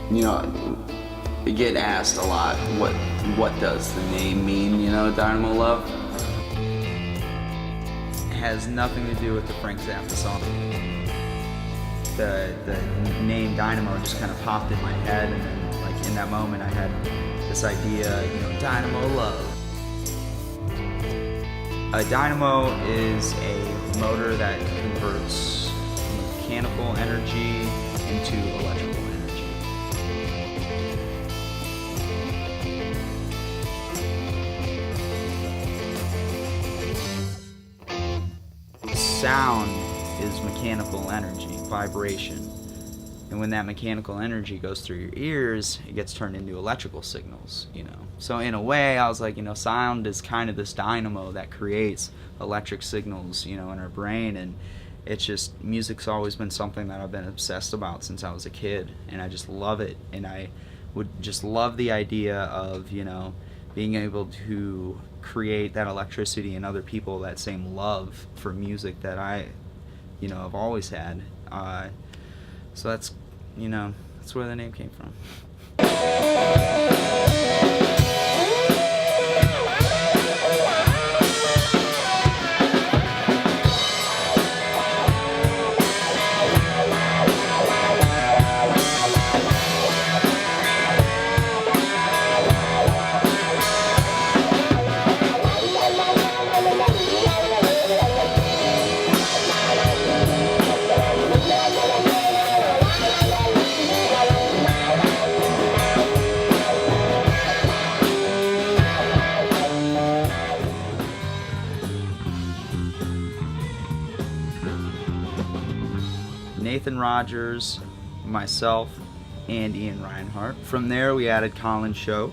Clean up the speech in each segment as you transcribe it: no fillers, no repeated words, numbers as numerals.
You know, I get asked a lot, what does the name mean, you know, Dynamo Love? It has nothing to do with the Frank Zappa song. The name Dynamo just kind of popped in my head, and then like in that moment I had this idea, you know, Dynamo Love. A dynamo is a motor that converts mechanical energy into electrical energy. Sound is mechanical energy, vibration. And when that mechanical energy goes through your ears, it gets turned into electrical signals, you know. So in a way, I was like, you know, sound is kind of this dynamo that creates electric signals, you know, in our brain. And it's just, music's always been something that I've been obsessed about since I was a kid. And I just love it. And I would just love the idea of, you know, being able to create that electricity in other people, that same love for music that I, you know, I've always had. So that's, you know, that's where the name came from. Nathan Rogers, myself, and Ian Reinhardt. From there, we added Colin Shoaf,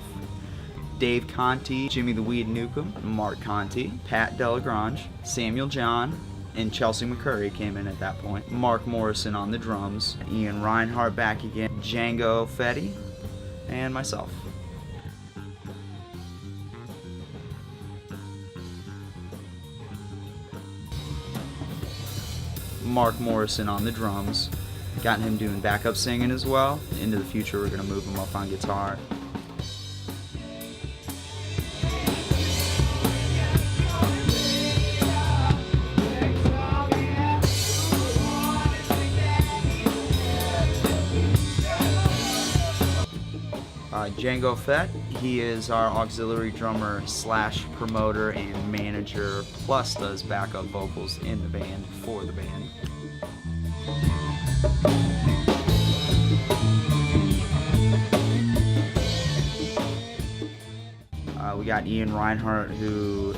Dave Conti, Jimmy the Weed Newcomb, Mark Conti, Pat Delagrange, Samuel John, and Chelsea McCurry came in at that point. Mark Morrison on the drums, Ian Reinhardt back again, Django Fetty, and myself. Mark Morrison on the drums, got him doing backup singing as well. Into the future, we're gonna move him up on guitar. Django Fett, he is our auxiliary drummer slash promoter and manager, plus does backup vocals in the band for the band. We got Ian Reinhardt, who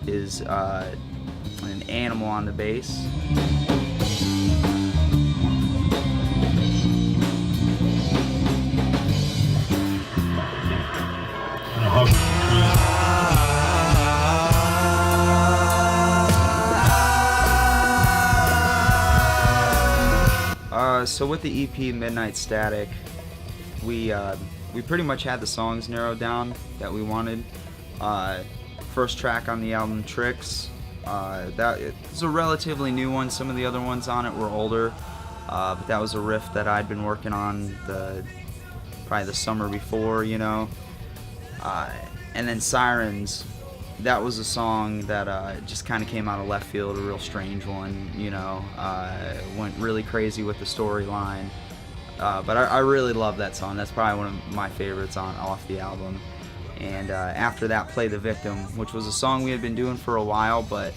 is an animal on the bass. So with the EP Midnight Static, we pretty much had the songs narrowed down that we wanted. First track on the album, Tricks, that it's a relatively new one. Some of the other ones on it were older, but that was a riff that I'd been working on probably the summer before, you know. And then Sirens, that was a song that just kind of came out of left field, a real strange one, you know. Went really crazy with the storyline, but I really love that song. That's probably one of my favorites off the album. And after that, Play the Victim, which was a song we had been doing for a while, but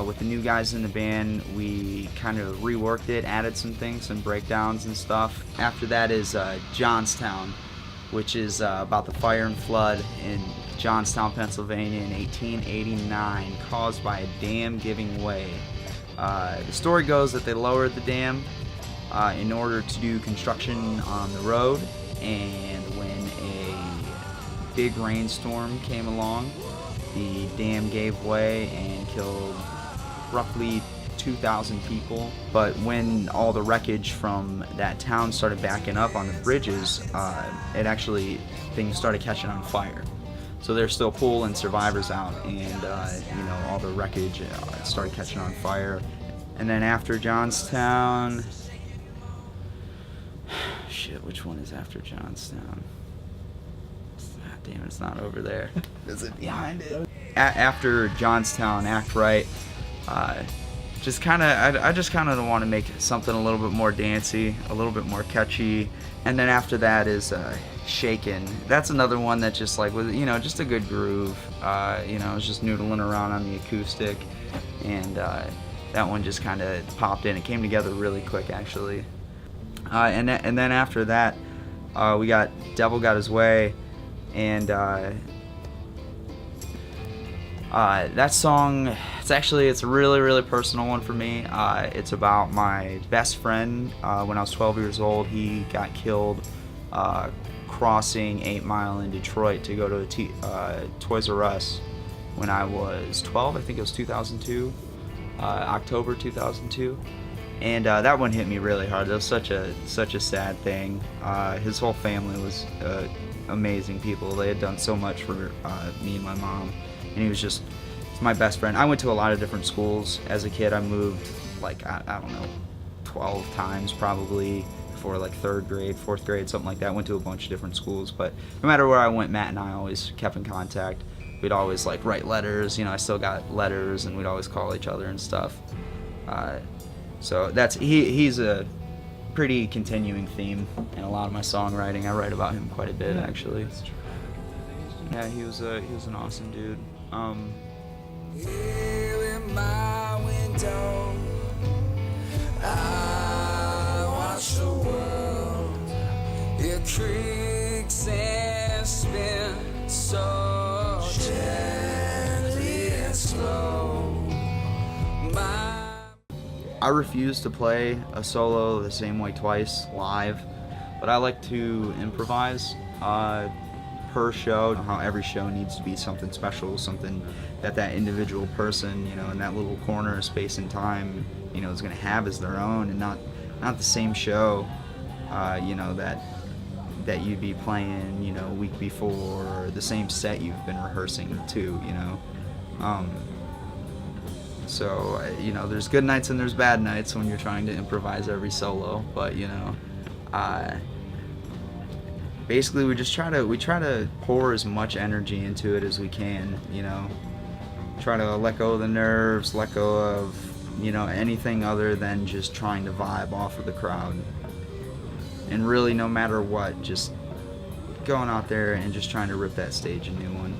with the new guys in the band, we kind of reworked it, added some things, some breakdowns and stuff. After that is Johnstown, which is about the fire and flood in Johnstown, Pennsylvania in 1889, caused by a dam giving way. The story goes that they lowered the dam in order to do construction on the road, and when a big rainstorm came along, the dam gave way and killed roughly 2,000 people. But when all the wreckage from that town started backing up on the bridges, things started catching on fire. So they're still pulling survivors out, and all the wreckage started catching on fire. And then after Johnstown, shit, which one is after Johnstown? God damn, it's not over there. Is it behind it? After Johnstown, Act Right. I just kind of want to make something a little bit more dancey, a little bit more catchy, and then after that is Shaken. That's another one that just like was, you know, just a good groove. You know, I was just noodling around on the acoustic, and that one just kind of popped in. It came together really quick, actually. And then after that, we got Devil Got His Way, and that song, it's a really personal one for me. It's about my best friend. When I was 12 years old, he got killed crossing 8 Mile in Detroit to go to Toys R Us when I was 12. I think it was 2002, October 2002. And that one hit me really hard. It was such a sad thing. His whole family was amazing people. They had done so much for me and my mom, and he was just my best friend. I went to a lot of different schools as a kid. I moved like I don't know, 12 times probably before like 3rd grade, 4th grade, something like that. Went to a bunch of different schools, but no matter where I went, Matt and I always kept in contact. We'd always like write letters. You know, I still got letters, and we'd always call each other and stuff. So he's a pretty continuing theme in a lot of my songwriting. I write about him quite a bit, actually. Yeah, he was an awesome dude. Here in my window, I watch the world. It creaks and spins so gently and slow. I refuse to play a solo the same way twice live, but I like to improvise per show. How every show needs to be something special, something that individual person, you know, in that little corner of space and time, you know, is going to have as their own, and not the same show, you know, that you'd be playing, you know, a week before, or the same set you've been rehearsing to, you know. So, you know, there's good nights and there's bad nights when you're trying to improvise every solo, but, you know, basically we try to pour as much energy into it as we can, you know. Try to let go of the nerves, let go of, you know, anything other than just trying to vibe off of the crowd. And really, no matter what, just going out there and just trying to rip that stage a new one.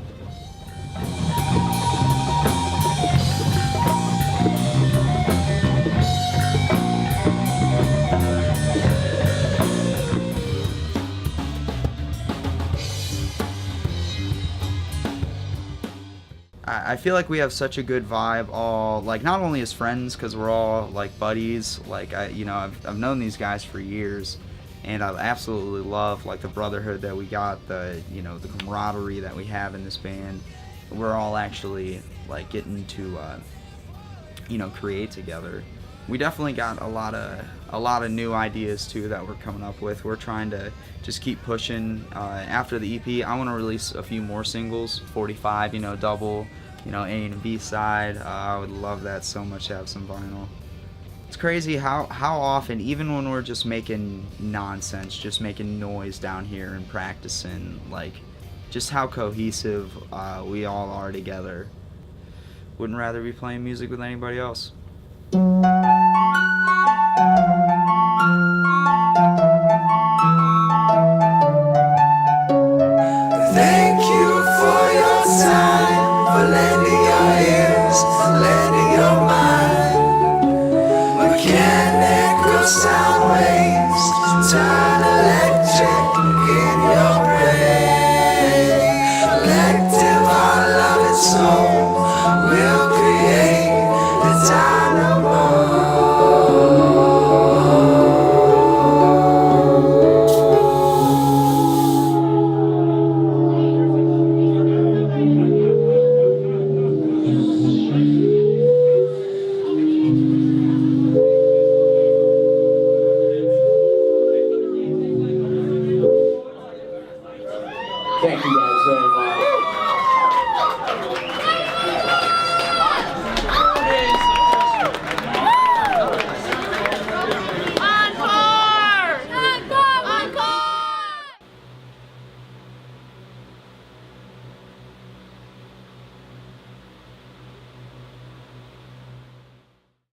I feel like we have such a good vibe, all like not only as friends, because we're all like buddies. Like I've known these guys for years, and I absolutely love like the brotherhood that we got, the camaraderie that we have in this band. We're all actually like getting to create together. We definitely got a lot of new ideas too that we're coming up with. We're trying to just keep pushing. After the EP, I want to release a few more singles, 45, double, A and B side. I would love that so much to have some vinyl. It's crazy how often, even when we're just making nonsense, just making noise down here and practicing, like just how cohesive we all are together. Wouldn't rather be playing music with anybody else. Thank you for your time, for lending your ears, lending your mind. Mechanical sound waves turn electric in your brain. Collective, our love and soul will create the Dynamo. Thank you guys very much.